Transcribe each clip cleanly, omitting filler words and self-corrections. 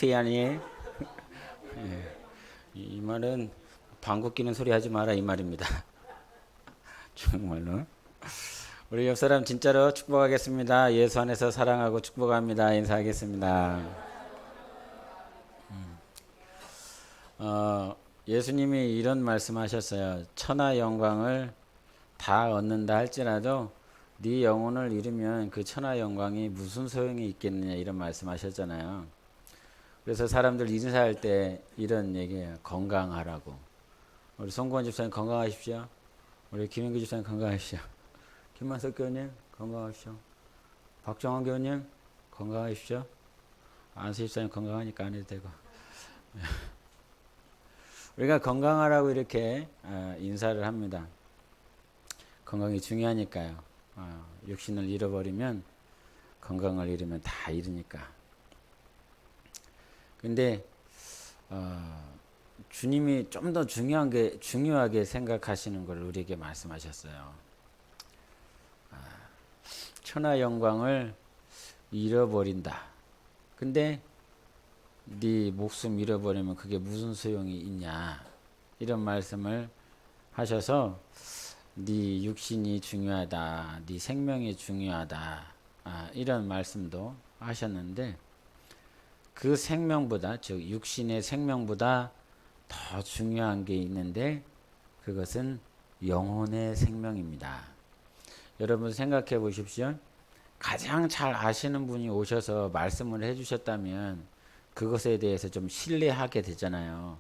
SK 아니에요? 예. 이 말은 방구 끼는 소리 하지 마라 이 말입니다. 정말로. 우리 옆 사람 진짜로 축복하겠습니다. 예수 안에서 사랑하고 축복합니다. 인사하겠습니다. 예수님이 이런 말씀하셨어요. 천하 영광을 다 얻는다 할지라도 네 영혼을 잃으면 그 천하 영광이 무슨 소용이 있겠느냐 이런 말씀하셨잖아요. 그래서 사람들 인사할 때 이런 얘기해요. 건강하라고. 우리 송구원 집사님 건강하십시오. 우리 김인규 집사님 건강하십시오. 김만석 교우님 건강하십시오. 박정환 교우님 건강하십시오. 안수 집사님 건강하니까 안 해도 되고. 우리가 건강하라고 이렇게 인사를 합니다. 건강이 중요하니까요. 육신을 잃어버리면 건강을 잃으면 다 잃으니까. 근데 주님이 좀 더 중요하게 생각하시는 걸 우리에게 말씀하셨어요. 천하 영광을 잃어버린다. 근데 네 목숨 잃어버리면 그게 무슨 소용이 있냐. 이런 말씀을 하셔서 네 육신이 중요하다. 네 생명이 중요하다. 이런 말씀도 하셨는데 그 생명보다 즉 육신의 생명보다 더 중요한 게 있는데 그것은 영혼의 생명입니다. 여러분 생각해 보십시오. 가장 잘 아시는 분이 오셔서 말씀을 해주셨다면 그것에 대해서 좀 신뢰하게 되잖아요.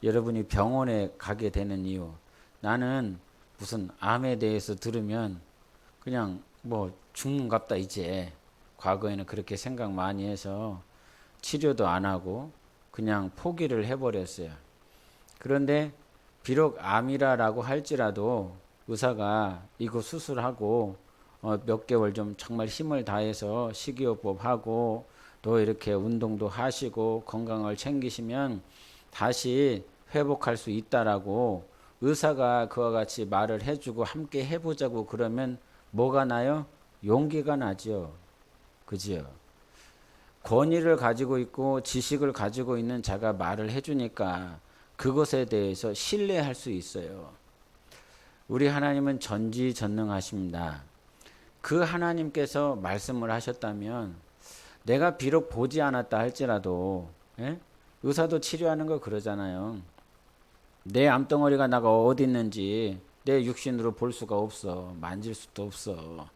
여러분이 병원에 가게 되는 이유, 나는 무슨 암에 대해서 들으면 그냥 뭐 죽는갑다 이제. 과거에는 그렇게 생각 많이 해서 치료도 안 하고 그냥 포기를 해버렸어요. 그런데 비록 암이라고 할지라도 의사가 이거 수술하고 몇 개월 좀 정말 힘을 다해서 식이요법하고 또 이렇게 운동도 하시고 건강을 챙기시면 다시 회복할 수 있다라고 의사가 그와 같이 말을 해주고 함께 해보자고 그러면 뭐가 나요? 용기가 나죠. 그지요? 권위를 가지고 있고 지식을 가지고 있는 자가 말을 해주니까 그것에 대해서 신뢰할 수 있어요. 우리 하나님은 전지전능하십니다. 그 하나님께서 말씀을 하셨다면 내가 비록 보지 않았다 할지라도 의사도 치료하는 거 그러잖아요. 내 암덩어리가 나가 어디 있는지 내 육신으로 볼 수가 없어. 만질 수도 없어.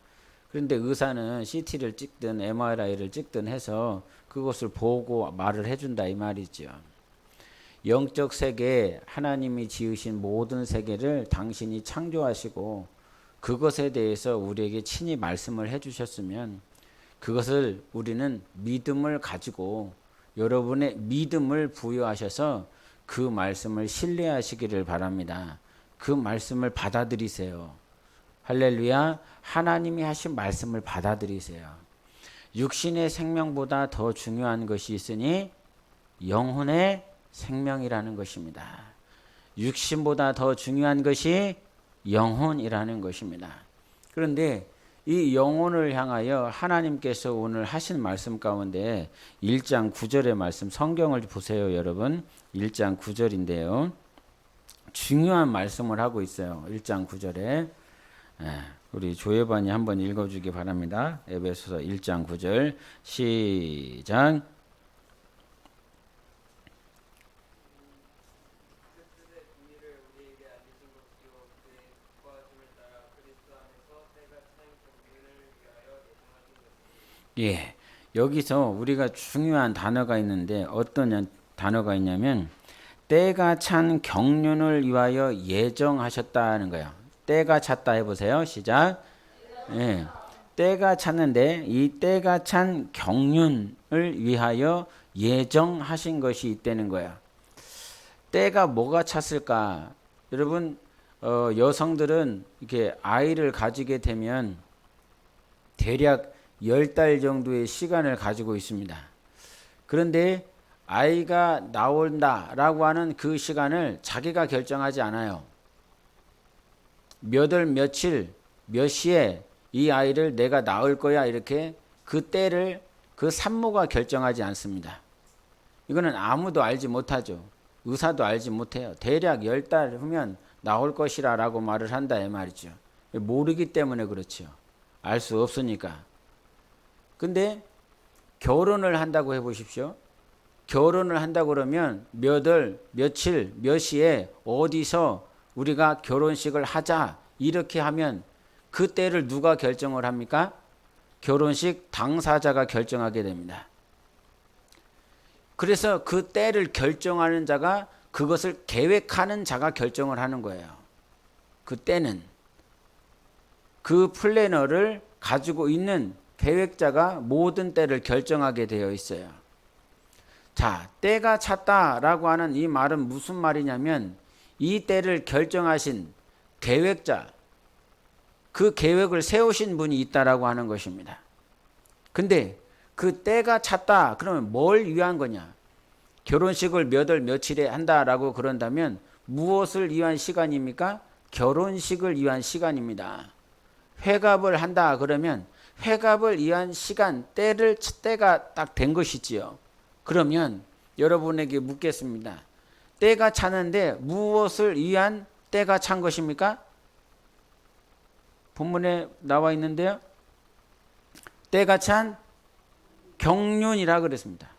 그런데 의사는 CT를 찍든 MRI를 찍든 해서 그것을 보고 말을 해준다 이 말이죠. 영적 세계, 하나님이 지으신 모든 세계를 당신이 창조하시고 그것에 대해서 우리에게 친히 말씀을 해주셨으면 그것을 우리는 믿음을 가지고 여러분의 믿음을 부여하셔서 그 말씀을 신뢰하시기를 바랍니다. 그 말씀을 받아들이세요. 할렐루야. 하나님이 하신 말씀을 받아들이세요. 육신의 생명보다 더 중요한 것이 있으니 영혼의 생명이라는 것입니다. 육신보다 더 중요한 것이 영혼이라는 것입니다. 그런데 이 영혼을 향하여 하나님께서 오늘 하신 말씀 가운데 1장 9절의 말씀 성경을 보세요 여러분. 1장 9절인데요. 중요한 말씀을 하고 있어요. 1장 9절에 우리 조예반이 한번 읽어주기 바랍니다. 에베소서 1장 9절 시작. 예, 여기서 우리가 중요한 단어가 있는데 어떤 단어가 있냐면 때가 찬 경륜을 위하여 예정하셨다는 거예요. 때가 찼다 해보세요. 시작. 예, 때가 찼는데 이 때가 찬 경륜을 위하여 예정하신 것이 있다는 거야. 때가 뭐가 찼을까? 여러분 여성들은 이렇게 아이를 가지게 되면 대략 10달 정도의 시간을 가지고 있습니다. 그런데 아이가 나온다라고 하는 그 시간을 자기가 결정하지 않아요. 몇 월 며칠 몇 시에 이 아이를 내가 낳을 거야 이렇게 그 때를 그 산모가 결정하지 않습니다. 이거는 아무도 알지 못하죠. 의사도 알지 못해요. 대략 10달 후면 나올 것이라 라고 말을 한다 이 말이죠. 모르기 때문에 그렇죠. 알 수 없으니까. 근데 결혼을 한다고 해보십시오. 결혼을 한다고 그러면 몇 월, 며칠, 몇 시에 어디서 우리가 결혼식을 하자 이렇게 하면 그 때를 누가 결정을 합니까? 결혼식 당사자가 결정하게 됩니다. 그래서 그 때를 결정하는 자가 그것을 계획하는 자가 결정을 하는 거예요. 그 때는 그 플래너를 가지고 있는 계획자가 모든 때를 결정하게 되어 있어요. 자, 때가 찼다라고 하는 이 말은 무슨 말이냐면 이 때를 결정하신 계획자, 그 계획을 세우신 분이 있다라고 하는 것입니다. 근데 그 때가 찼다 그러면 뭘 위한 거냐? 결혼식을 몇 월 며칠에 한다라고 그런다면 무엇을 위한 시간입니까? 결혼식을 위한 시간입니다. 회갑을 한다 그러면 회갑을 위한 시간, 때가 딱 된 것이지요. 그러면 여러분에게 묻겠습니다. 때가 차는데 무엇을 위한 때가 찬 것입니까? 본문에 나와 있는데요. 때가 찬 경륜이라 그랬습니다.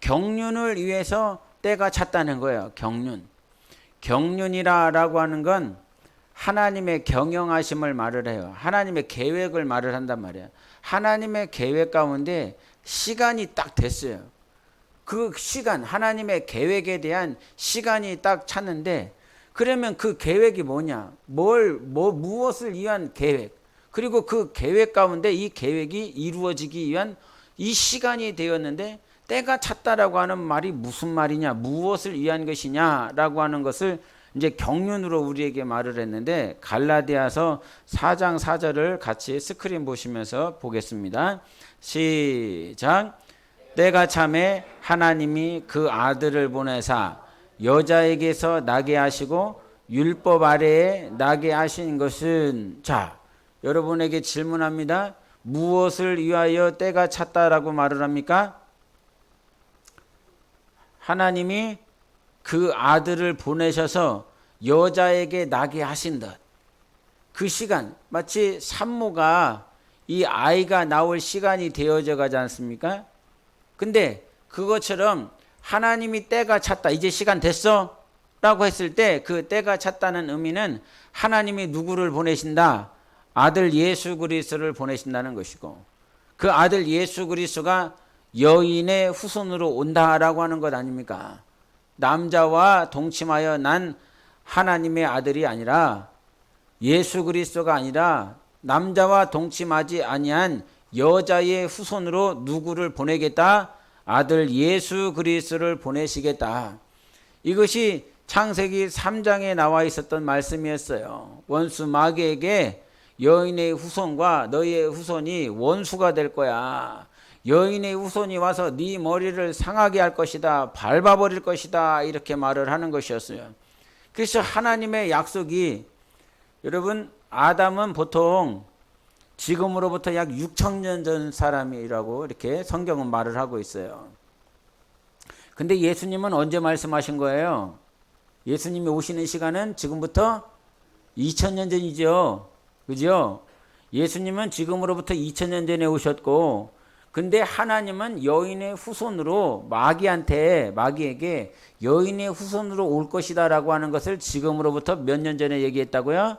경륜을 위해서 때가 찼다는 거예요. 경륜. 경륜이라고 하는 건 하나님의 경영하심을 말을 해요. 하나님의 계획을 말을 한단 말이에요. 하나님의 계획 가운데 시간이 딱 됐어요. 그 시간, 하나님의 계획에 대한 시간이 딱 찼는데 그러면 그 계획이 뭐냐? 무엇을 위한 계획? 그리고 그 계획 가운데 이 계획이 이루어지기 위한 이 시간이 되었는데 때가 찼다라고 하는 말이 무슨 말이냐? 무엇을 위한 것이냐라고 하는 것을 이제 경륜으로 우리에게 말을 했는데 갈라디아서 4장 4절을 같이 스크린 보시면서 보겠습니다. 시작. 때가 참에 하나님이 그 아들을 보내사 여자에게서 나게 하시고 율법 아래에 나게 하신 것은 자 여러분에게 질문합니다. 무엇을 위하여 때가 찼다라고 말을 합니까? 하나님이 그 아들을 보내셔서 여자에게 나게 하신 것. 그 시간 마치 산모가 이 아이가 나올 시간이 되어져 가지 않습니까? 근데 그것처럼 하나님이 때가 찼다. 이제 시간 됐어? 라고 했을 때 그 때가 찼다는 의미는 하나님이 누구를 보내신다? 아들 예수 그리스도를 보내신다는 것이고 그 아들 예수 그리스도가 여인의 후손으로 온다라고 하는 것 아닙니까? 남자와 동침하여 난 하나님의 아들이 아니라 예수 그리스도가 아니라 남자와 동침하지 아니한 여자의 후손으로 누구를 보내겠다? 아들 예수 그리스도를 보내시겠다. 이것이 창세기 3장에 나와 있었던 말씀이었어요. 원수 마귀에게 여인의 후손과 너희의 후손이 원수가 될 거야. 여인의 후손이 와서 네 머리를 상하게 할 것이다. 밟아버릴 것이다. 이렇게 말을 하는 것이었어요. 그래서 하나님의 약속이 여러분 아담은 보통 지금으로부터 약 6,000년 전 사람이라고 이렇게 성경은 말을 하고 있어요. 근데 예수님은 언제 말씀하신 거예요? 예수님이 오시는 시간은 지금부터 2,000년 전이죠. 그죠? 예수님은 지금으로부터 2,000년 전에 오셨고 근데 하나님은 여인의 후손으로 마귀에게 여인의 후손으로 올 것이다 라고 하는 것을 지금으로부터 몇 년 전에 얘기했다고요?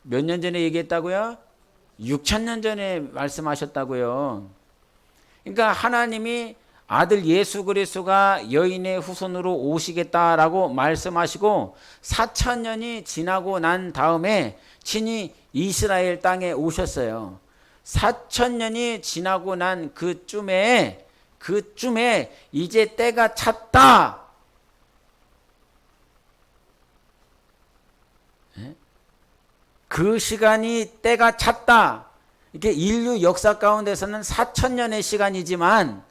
몇 년 전에 얘기했다고요? 6,000년 전에 말씀하셨다고요. 그러니까 하나님이 아들 예수 그리스도가 여인의 후손으로 오시겠다라고 말씀하시고 4,000년이 지나고 난 다음에 친히 이스라엘 땅에 오셨어요. 4,000년이 지나고 난 그쯤에 이제 때가 찼다. 그 시간이 때가 찼다. 이게 인류 역사 가운데서는 4,000년의 시간이지만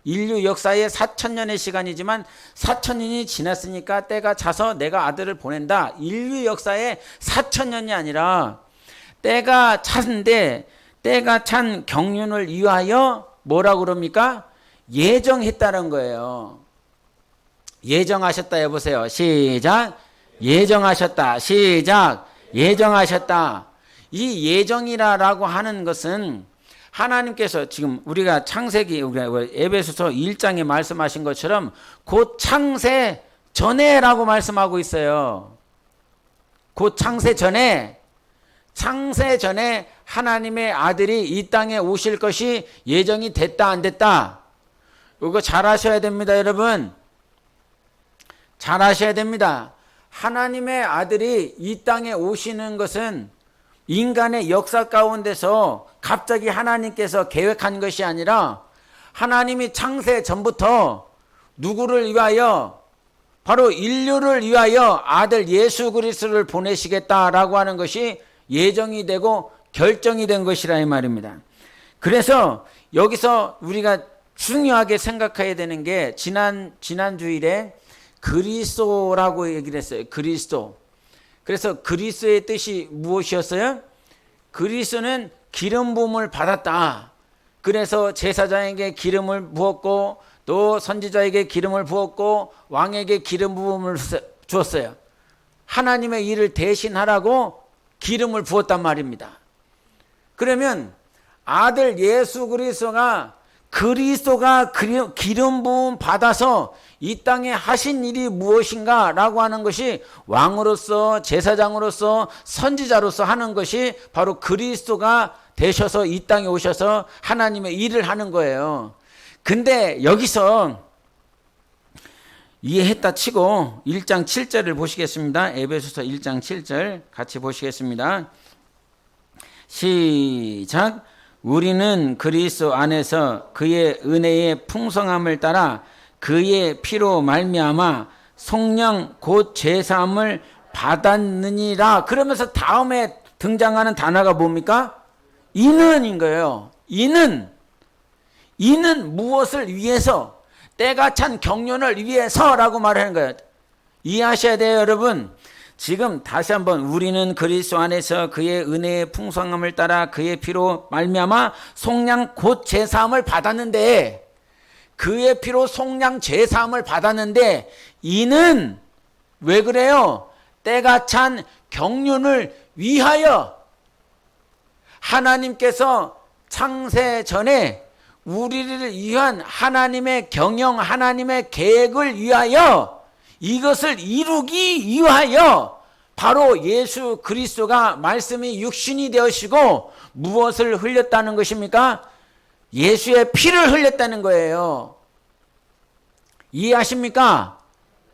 인류 역사의 4,000년의 시간이지만 4,000년이 지났으니까 때가 차서 내가 아들을 보낸다. 인류 역사의 4,000년이 아니라 때가 찼는데 때가 찬 경륜을 위하여 뭐라고 그럽니까? 예정했다는 거예요. 예정하셨다 해보세요. 시작. 예정하셨다. 시작. 예정하셨다. 이 예정이라고 하는 것은 하나님께서 지금 우리가 창세기 에베소서 1장에 말씀하신 것처럼 곧 창세 전에라고 말씀하고 있어요. 곧 창세 전에 하나님의 아들이 이 땅에 오실 것이 예정이 됐다 안 됐다. 이거 잘 아셔야 됩니다, 여러분. 잘 아셔야 됩니다. 하나님의 아들이 이 땅에 오시는 것은 인간의 역사 가운데서 갑자기 하나님께서 계획한 것이 아니라 하나님이 창세 전부터 누구를 위하여? 바로 인류를 위하여 아들 예수 그리스도를 보내시겠다라고 하는 것이 예정이 되고 결정이 된 것이라 이 말입니다. 그래서 여기서 우리가 중요하게 생각해야 되는 게 지난 주일에 그리스도라고 얘기를 했어요. 그리스도. 그래서 그리스도의 뜻이 무엇이었어요? 그리스도는 기름 부음을 받았다. 그래서 제사장에게 기름을 부었고 또 선지자에게 기름을 부었고 왕에게 기름 부음을 주었어요. 하나님의 일을 대신하라고 기름을 부었단 말입니다. 그러면 아들 예수 그리스도가 기름 부음 받아서 이 땅에 하신 일이 무엇인가 라고 하는 것이 왕으로서 제사장으로서 선지자로서 하는 것이 바로 그리스도가 되셔서 이 땅에 오셔서 하나님의 일을 하는 거예요. 근데 여기서 이해했다 치고 1장 7절을 보시겠습니다. 에베소서 1장 7절 같이 보시겠습니다. 시작. 우리는 그리스도 안에서 그의 은혜의 풍성함을 따라 그의 피로 말미암아 성령 곧 죄사함을 받았느니라. 그러면서 다음에 등장하는 단어가 뭡니까? 이는인 거예요. 이는 무엇을 위해서? 때가 찬 경륜을 위해서라고 말하는 거예요. 이해하셔야 돼요, 여러분. 지금 다시 한번 우리는 그리스도 안에서 그의 은혜의 풍성함을 따라 그의 피로 말미암아 속량 곧 제사함을 받았는데, 그의 피로 속량 제사함을 받았는데 이는 왜 그래요? 때가 찬 경륜을 위하여. 하나님께서 창세 전에 우리를 위한 하나님의 경영, 하나님의 계획을 위하여, 이것을 이루기 위하여 바로 예수 그리스도가 말씀이 육신이 되시고 무엇을 흘렸다는 것입니까? 예수의 피를 흘렸다는 거예요. 이해하십니까?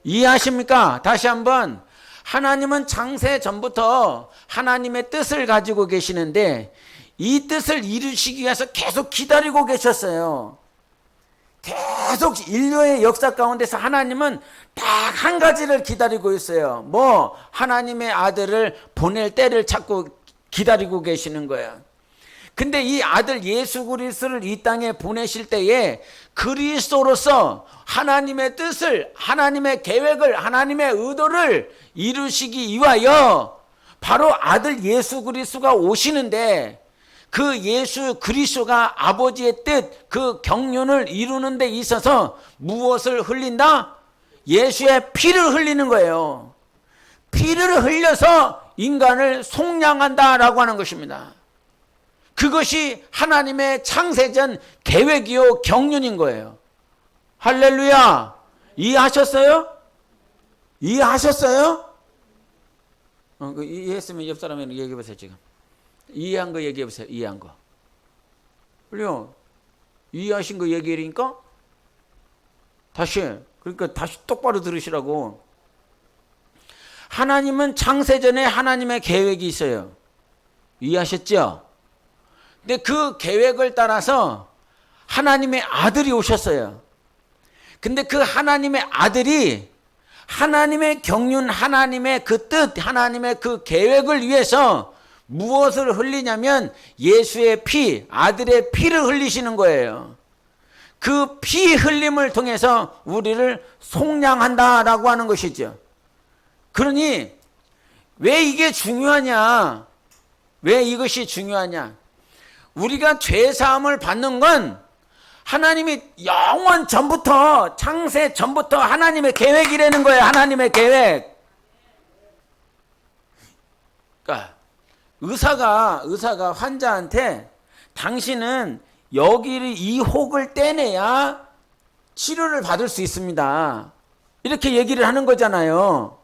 이해하십니까? 다시 한번, 하나님은 창세 전부터 하나님의 뜻을 가지고 계시는데 이 뜻을 이루시기 위해서 계속 기다리고 계셨어요. 계속 인류의 역사 가운데서 하나님은 딱 한 가지를 기다리고 있어요. 뭐? 하나님의 아들을 보낼 때를 찾고 기다리고 계시는 거예요. 근데 이 아들 예수 그리스도를 이 땅에 보내실 때에 그리스도로서 하나님의 뜻을, 하나님의 계획을, 하나님의 의도를 이루시기 위하여 바로 아들 예수 그리스도가 오시는데, 그 예수 그리스도가 아버지의 뜻, 그 경륜을 이루는 데 있어서 무엇을 흘린다? 예수의 피를 흘리는 거예요. 피를 흘려서 인간을 속량한다라고 하는 것입니다. 그것이 하나님의 창세전 계획이요 경륜인 거예요. 할렐루야. 이해하셨어요? 이해하셨어요? 이해했으면 옆 사람에게 얘기해 보세요. 지금 이해한 거 얘기해 보세요. 이해한 거. 그래요. 이해하신 거 얘기하니까 그러니까 다시 똑바로 들으시라고. 하나님은 창세전에 하나님의 계획이 있어요. 이해하셨죠? 근데 그 계획을 따라서 하나님의 아들이 오셨어요. 근데 그 하나님의 아들이 하나님의 경륜, 하나님의 그 뜻, 하나님의 그 계획을 위해서 무엇을 흘리냐면 예수의 피, 아들의 피를 흘리시는 거예요. 그 피 흘림을 통해서 우리를 속량한다라고 하는 것이죠. 그러니 왜 이게 중요하냐? 왜 이것이 중요하냐? 우리가 죄 사함을 받는 건 하나님이 영원 전부터, 창세 전부터 하나님의 계획이라는 거예요. 하나님의 계획. 그러니까 의사가 환자한테 당신은 여기를 이 혹을 떼내야 치료를 받을 수 있습니다, 이렇게 얘기를 하는 거잖아요.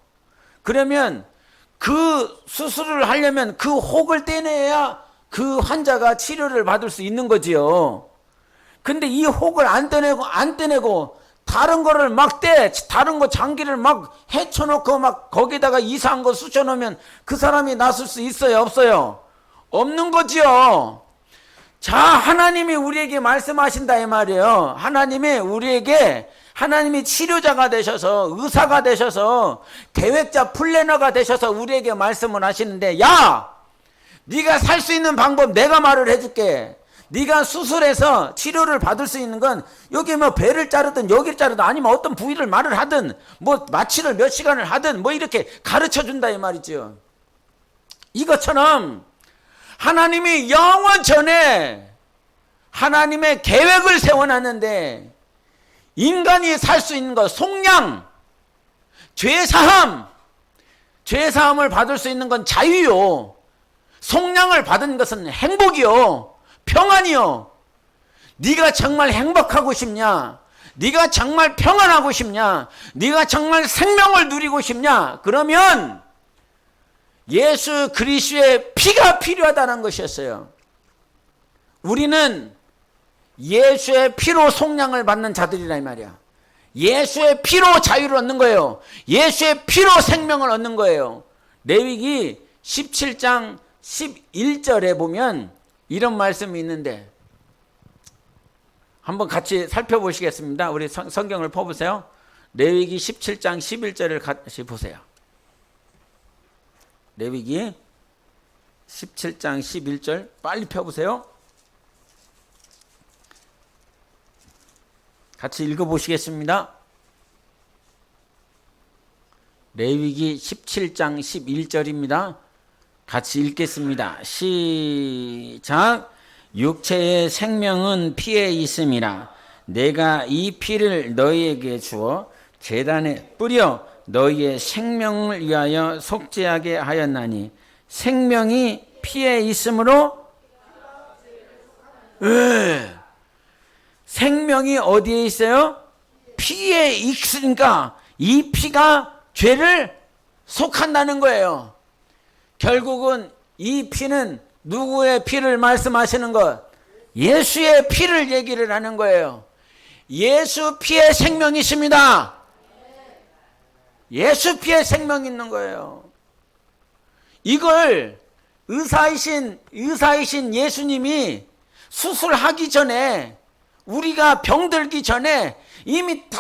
그러면 그 수술을 하려면 그 혹을 떼내야 그 환자가 치료를 받을 수 있는 거지요. 근데 이 혹을 안 떼내고 다른 거를 막 다른 거 장기를 막 헤쳐놓고 막 거기다가 이상한 거 쑤셔놓으면 그 사람이 낫을 수 있어요, 없어요? 없는 거지요. 자, 하나님이 우리에게 말씀하신다 이 말이에요. 하나님이 치료자가 되셔서, 의사가 되셔서, 계획자 플래너가 되셔서 우리에게 말씀을 하시는데, 야! 네가 살 수 있는 방법 내가 말을 해줄게. 네가 수술해서 치료를 받을 수 있는 건 여기 뭐 배를 자르든 여기를 자르든 아니면 어떤 부위를 말을 하든 뭐 마취를 몇 시간을 하든 뭐 이렇게 가르쳐 준다 이 말이죠. 이것처럼 하나님이 영원 전에 하나님의 계획을 세워놨는데 인간이 살 수 있는 것, 속량, 죄사함을 받을 수 있는 건 자유요. 속량을 받은 것은 행복이요, 평안이요. 네가 정말 행복하고 싶냐? 네가 정말 평안하고 싶냐? 네가 정말 생명을 누리고 싶냐? 그러면 예수 그리스도의 피가 필요하다는 것이었어요. 우리는 예수의 피로 속량을 받는 자들이라 이 말이야. 예수의 피로 자유를 얻는 거예요. 예수의 피로 생명을 얻는 거예요. 레위기 17장 11절에 보면 이런 말씀이 있는데 한번 같이 살펴보시겠습니다. 우리 성경을 펴보세요. 레위기 17장 11절을 같이 보세요. 레위기 17장 11절 빨리 펴보세요. 같이 읽어보시겠습니다. 레위기 17장 11절입니다. 같이 읽겠습니다. 시작. 육체의 생명은 피에 있음이라. 내가 이 피를 너희에게 주어 제단에 뿌려 너희의 생명을 위하여 속죄하게 하였나니 생명이 피에 있으므로 생명이 어디에 있어요? 피에 있으니까 이 피가 죄를 속한다는 거예요. 결국은 이 피는 누구의 피를 말씀하시는 것? 예수의 피를 얘기를 하는 거예요. 예수 피에 생명이 있습니다. 예수 피에 생명이 있는 거예요. 이걸 의사이신 예수님이 수술하기 전에, 우리가 병들기 전에 이미 다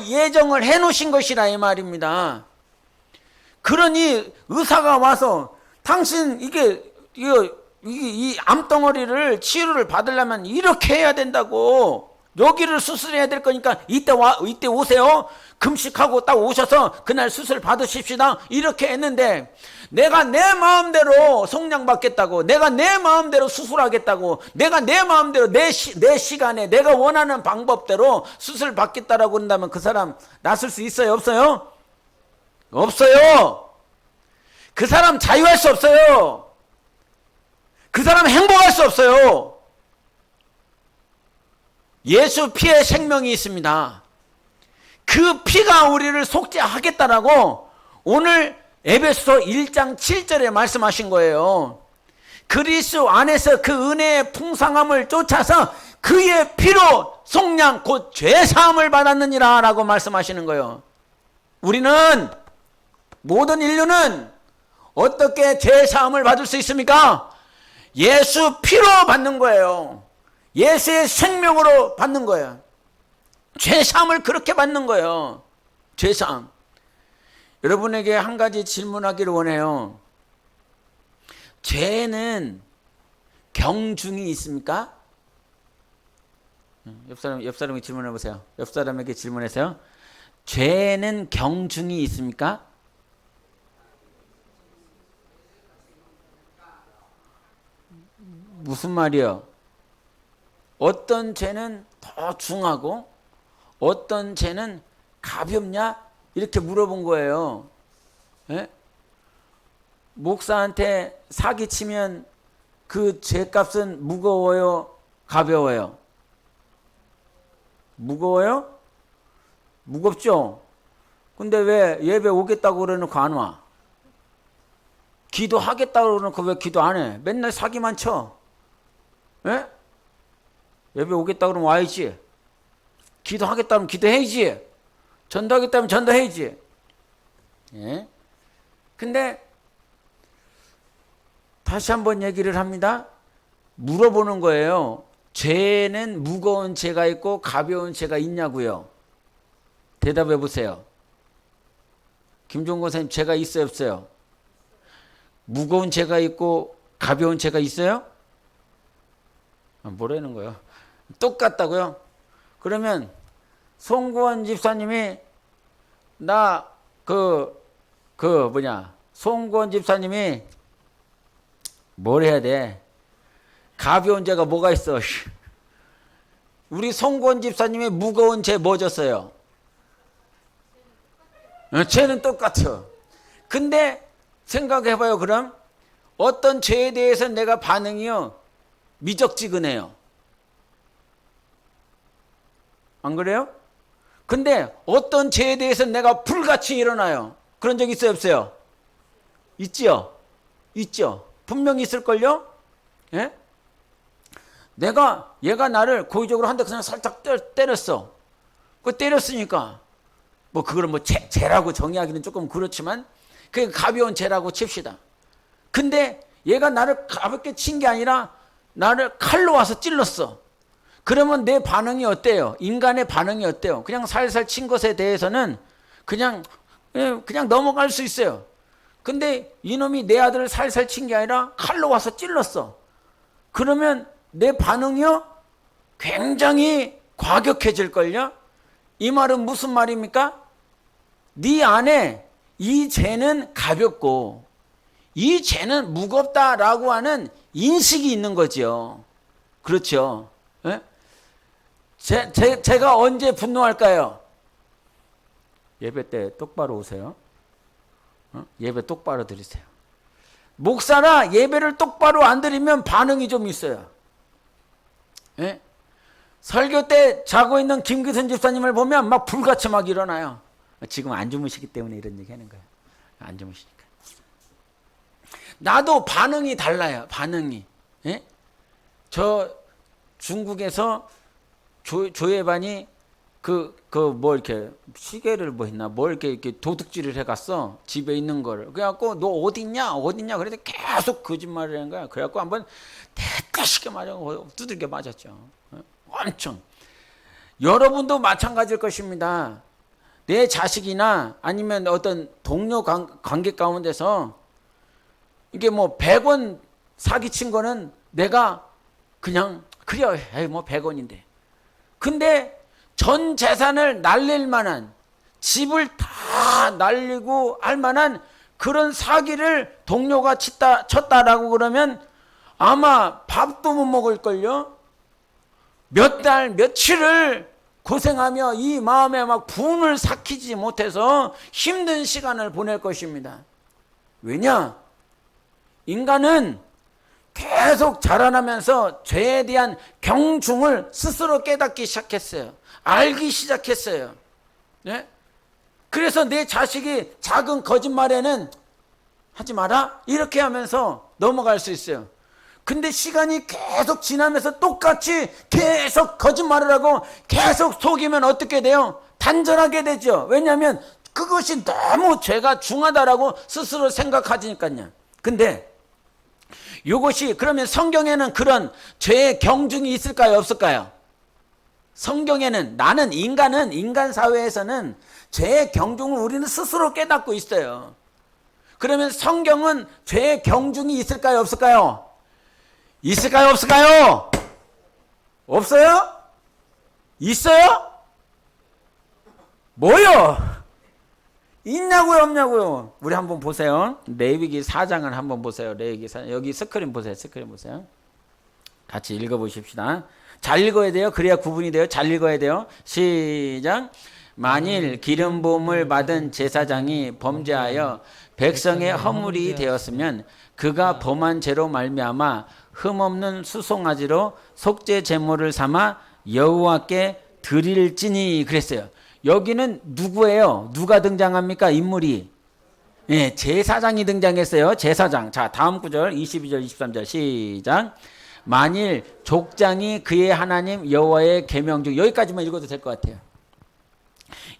예정을 해 놓으신 것이라 이 말입니다. 그러니 의사가 와서 당신 이 암덩어리를 치료를 받으려면 이렇게 해야 된다고, 여기를 수술해야 될 거니까 이때 오세요. 금식하고 딱 오셔서 그날 수술 받으십시다. 이렇게 했는데 내가 내 마음대로 속량 받겠다고, 내가 내 마음대로 수술하겠다고, 내가 내 마음대로 내 시간에 내가 원하는 방법대로 수술 받겠다라고 한다면 그 사람 낫을 수 있어요, 없어요? 없어요. 그 사람 자유할 수 없어요. 그 사람 행복할 수 없어요. 예수 피에 생명이 있습니다. 그 피가 우리를 속죄하겠다라고 오늘 에베소서 1장 7절에 말씀하신 거예요. 그리스도 안에서 그 은혜의 풍성함을 쫓아서 그의 피로 속량 곧 죄사함을 받았느니라 라고 말씀하시는 거예요. 우리는, 모든 인류는 어떻게 죄사함을 받을 수 있습니까? 예수 피로 받는 거예요. 예수의 생명으로 받는 거예요. 죄사함을 그렇게 받는 거예요. 죄사함. 여러분에게 한 가지 질문하기를 원해요. 죄는 경중이 있습니까? 옆 사람에게 질문해 보세요. 옆 사람에게 질문하세요. 죄는 경중이 있습니까? 무슨 말이요? 어떤 죄는 더 중하고 어떤 죄는 가볍냐? 이렇게 물어본 거예요. 예? 목사한테 사기치면 그 죄값은 무거워요? 가벼워요? 무거워요? 무겁죠? 근데 왜 예배 오겠다고 그러놓고 안 와? 기도하겠다고 그러놓고 왜 기도 안 해? 맨날 사기만 쳐. 예? 예배 오겠다고 그러면 와야지. 기도하겠다면 기도해야지. 전도하겠다면 전도해야지. 예? 근데 다시 한번 얘기를 합니다. 물어보는 거예요. 죄는 무거운 죄가 있고 가벼운 죄가 있냐고요. 대답해 보세요. 김종건 선생님, 죄가 있어요, 없어요? 무거운 죄가 있고 가벼운 죄가 있어요? 뭐라는 거예요? 똑같다고요? 그러면 송구원 집사님이 송구원 집사님이 뭘 해야 돼? 가벼운 죄가 뭐가 있어? 우리 송구원 집사님이 무거운 죄 뭐 졌어요? 죄는 똑같아. 근데 생각해봐요. 그럼 어떤 죄에 대해서 내가 반응이요 미적지근해요. 안 그래요? 근데 어떤 죄에 대해서 내가 불같이 일어나요. 그런 적 있어요, 없어요? 있죠? 있죠? 분명히 있을걸요? 예? 얘가 나를 고의적으로 한 대 그냥 살짝 때렸어. 그 때렸으니까 뭐 그거를 뭐 죄라고 정의하기는 조금 그렇지만 그게 가벼운 죄라고 칩시다. 근데 얘가 나를 가볍게 친 게 아니라 나를 칼로 와서 찔렀어. 그러면 내 반응이 어때요? 인간의 반응이 어때요? 그냥 살살 친 것에 대해서는 그냥 넘어갈 수 있어요. 근데 이놈이 내 아들을 살살 친 게 아니라 칼로 와서 찔렀어. 그러면 내 반응이요? 굉장히 과격해질걸요? 이 말은 무슨 말입니까? 네 안에 이 죄는 가볍고 이 죄는 무겁다라고 하는 인식이 있는 거죠. 그렇죠? 예? 제가 언제 분노할까요? 예배 때 똑바로 오세요. 예배 똑바로 드리세요. 목사나 예배를 똑바로 안 드리면 반응이 좀 있어요. 예? 설교 때 자고 있는 김기순 집사님을 보면 막 불같이 막 일어나요. 지금 안 주무시기 때문에 이런 얘기 하는 거예요. 안 주무시니까. 나도 반응이 달라요. 반응이. 예? 저 중국에서 조예반이 뭐 이렇게 시계를 뭐 했나 뭐 이렇게 도둑질을 해갔어. 집에 있는 거를. 그래갖고 너 어딨냐 그랬더니 계속 거짓말을 하는 거야. 그래갖고 한번 대따시게 두들겨 맞았죠. 엄청. 여러분도 마찬가지일 것입니다. 내 자식이나 아니면 어떤 동료 관계 가운데서 이게 뭐 100원 사기친 거는 내가 그냥 그래요. 뭐 100원인데. 근데 전 재산을 날릴 만한 집을 다 날리고 할 만한 그런 사기를 동료가 쳤다라고 그러면 아마 밥도 못 먹을걸요. 몇 달, 며칠을 고생하며 이 마음에 막 분을 삭히지 못해서 힘든 시간을 보낼 것입니다. 왜냐? 인간은 계속 자라나면서 죄에 대한 경중을 스스로 깨닫기 시작했어요. 알기 시작했어요. 네? 그래서 내 자식이 작은 거짓말에는 하지 마라 이렇게 하면서 넘어갈 수 있어요. 근데 시간이 계속 지나면서 똑같이 계속 거짓말을 하고 계속 속이면 어떻게 돼요? 단절하게 되죠. 왜냐하면 그것이 너무 죄가 중하다라고 스스로 생각하니까요. 근데 이것이 그러면 성경에는 그런 죄의 경중이 있을까요? 없을까요? 성경에는 인간 사회에서는 죄의 경중을 우리는 스스로 깨닫고 있어요. 그러면 성경은 죄의 경중이 있을까요? 없을까요? 있을까요? 없을까요? 없어요? 있어요? 뭐요? 있냐고요? 없냐고요? 우리 한번 보세요. 레위기 4장을 한번 보세요. 레위기 4장. 여기 스크린 보세요. 같이 읽어보십시다. 잘 읽어야 돼요. 그래야 구분이 돼요. 잘 읽어야 돼요. 시작. 만일 기름 부음을 받은 제사장이 범죄하여 백성의 허물이 되었으면 그가 범한 죄로 말미암아 흠없는 수송아지로 속죄 제물을 삼아 여호와께 드릴지니 그랬어요. 여기는 누구예요? 누가 등장합니까? 인물이. 예, 제사장이 등장했어요. 제사장. 자, 다음 구절 22절 23절 시작. 만일 족장이 그의 하나님 여호와의 계명 중 여기까지만 읽어도 될 것 같아요.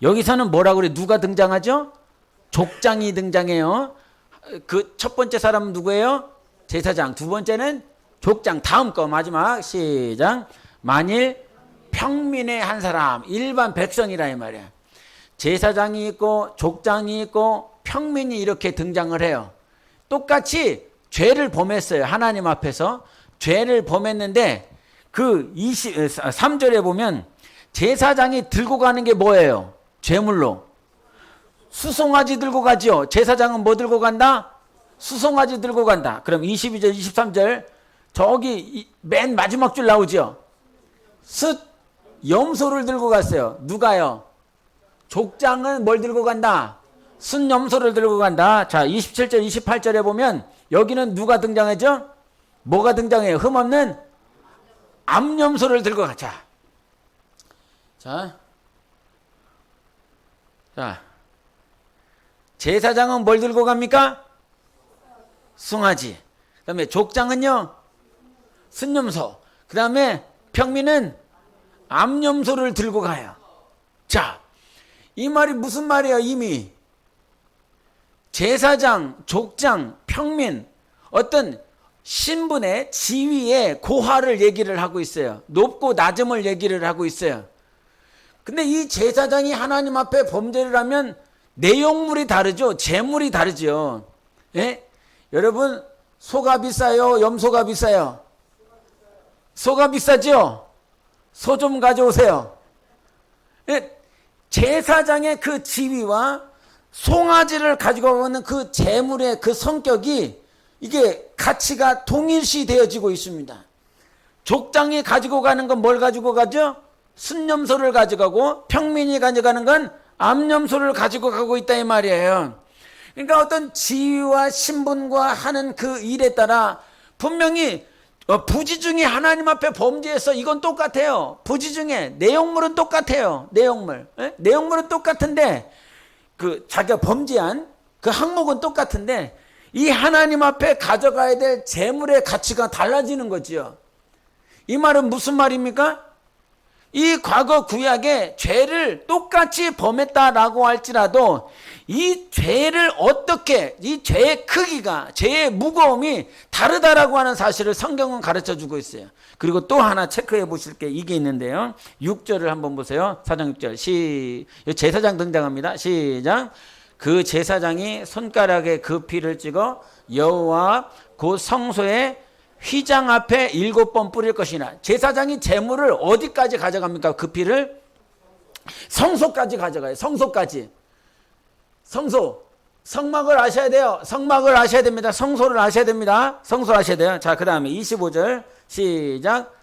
여기서는 뭐라고 그래? 누가 등장하죠? 족장이 등장해요. 그 첫 번째 사람은 누구예요? 제사장. 두 번째는 족장. 다음 거 마지막 시작. 만일 평민의 한 사람, 일반 백성이라 이 말이야. 제사장이 있고 족장이 있고 평민이 이렇게 등장을 해요. 똑같이 죄를 범했어요. 하나님 앞에서 죄를 범했는데 그 23절에 보면 제사장이 들고 가는 게 뭐예요? 제물로 수송아지 들고 가죠. 제사장은 뭐 들고 간다? 수송아지 들고 간다. 그럼 22절 23절 저기 맨 마지막 줄 나오죠. 숫 염소를 들고 갔어요. 누가요? 족장은 뭘 들고 간다? 숫 염소를 들고 간다. 자, 27절 28절에 보면 여기는 누가 등장하죠? 뭐가 등장해요? 흠없는 암염소를 들고 가자. 자, 제사장은 뭘 들고 갑니까? 숭아지. 그 다음에 족장은요? 순염소. 그 다음에 평민은 암염소를 들고 가요. 자, 이 말이 무슨 말이에요? 이미 제사장, 족장, 평민 어떤 신분의 지위의 고하를 얘기를 하고 있어요. 높고 낮음을 얘기를 하고 있어요. 근데 이 제사장이 하나님 앞에 범죄를 하면 내용물이 다르죠. 재물이 다르죠. 예? 여러분 소가 비싸요? 염소가 비싸요? 소가 비싸죠? 소 좀 가져오세요. 예? 제사장의 그 지위와 송아지를 가지고 가는 그 재물의 그 성격이 이게 가치가 동일시 되어지고 있습니다. 족장이 가지고 가는 건 뭘 가지고 가죠? 순염소를 가져가고 평민이 가져가는 건 암염소를 가지고 가고 있다 이 말이에요. 그러니까 어떤 지위와 신분과 하는 그 일에 따라 분명히 부지 중에 하나님 앞에 범죄해서 이건 똑같아요. 부지 중에 내용물은 똑같아요. 내용물. 에? 내용물은 똑같은데 그 자기가 범죄한 그 항목은 똑같은데 이 하나님 앞에 가져가야 될 재물의 가치가 달라지는 거지요. 이 말은 무슨 말입니까? 이 과거 구약에 죄를 똑같이 범했다라고 할지라도 이 죄를 어떻게 이 죄의 크기가 죄의 무거움이 다르다라고 하는 사실을 성경은 가르쳐주고 있어요. 그리고 또 하나 체크해 보실 게 이게 있는데요. 6절을 한번 보세요. 4장 6절 제사장 등장합니다. 시작. 그 제사장이 손가락에 그 피를 찍어 여호와 그 성소의 휘장 앞에 7번 뿌릴 것이나 제사장이 제물을 어디까지 가져갑니까? 그 피를 성소까지 가져가요. 성소까지. 성소. 성막을 아셔야 돼요. 성막을 아셔야 됩니다. 성소를 아셔야 됩니다. 성소를 아셔야 돼요. 자, 그 다음에 25절 시작.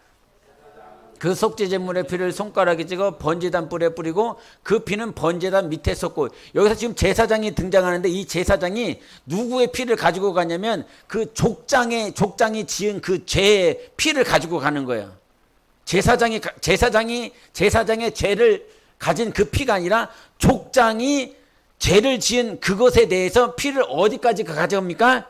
그 속죄제물의 피를 손가락에 찍어 번제단 뿔에 뿌리고 그 피는 번제단 밑에 쏟고 여기서 지금 제사장이 등장하는데 이 제사장이 누구의 피를 가지고 가냐면 그 족장이 지은 그 죄의 피를 가지고 가는 거예요. 제사장의 죄를 가진 그 피가 아니라 족장이 죄를 지은 그것에 대해서 피를 어디까지 가져갑니까?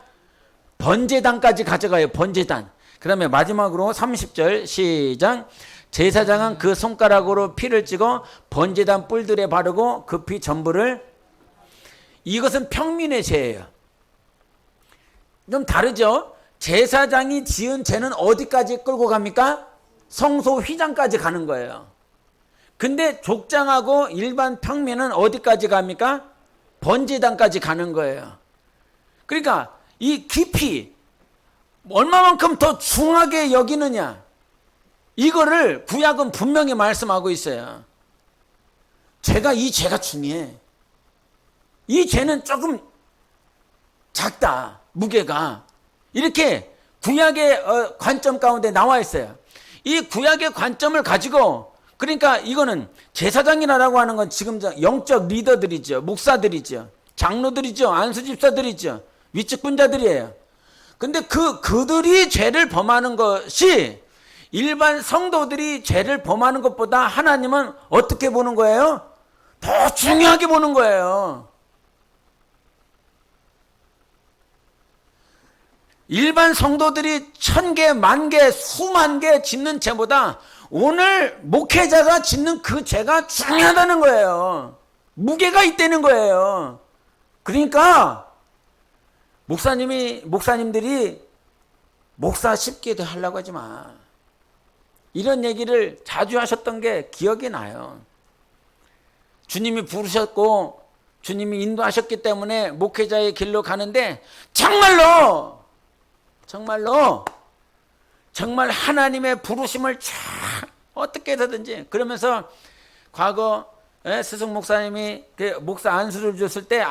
번제단까지 가져가요. 번제단. 그 다음에 마지막으로 30절 시작. 제사장은 그 손가락으로 피를 찍어 번제단 뿔들에 바르고 그 피 전부를 이것은 평민의 죄예요. 좀 다르죠? 제사장이 지은 죄는 어디까지 끌고 갑니까? 성소 휘장까지 가는 거예요. 근데 족장하고 일반 평민은 어디까지 갑니까? 번제단까지 가는 거예요. 그러니까 이 깊이 얼마만큼 더 중하게 여기느냐 이거를 구약은 분명히 말씀하고 있어요. 이 죄가 중요해. 이 죄는 조금 작다. 무게가. 이렇게 구약의 관점 가운데 나와 있어요. 이 구약의 관점을 가지고, 그러니까 이거는 제사장이라고 하는 건 지금 영적 리더들이죠. 목사들이죠. 장로들이죠. 안수집사들이죠. 위측분자들이에요. 근데 그들이 죄를 범하는 것이 일반 성도들이 죄를 범하는 것보다 하나님은 어떻게 보는 거예요? 더 중요하게 보는 거예요. 일반 성도들이 1000개, 10,000개, 수만 개 짓는 죄보다 오늘 목회자가 짓는 그 죄가 중요하다는 거예요. 무게가 있다는 거예요. 그러니까 목사님들이 목사 쉽게 하려고 하지 마. 이런 얘기를 자주 하셨던 게 기억이 나요. 주님이 부르셨고 주님이 인도하셨기 때문에 목회자의 길로 가는데 정말 하나님의 부르심을 어떻게 해서든지, 그러면서 과거 스승 목사님이 목사 안수를 줄 때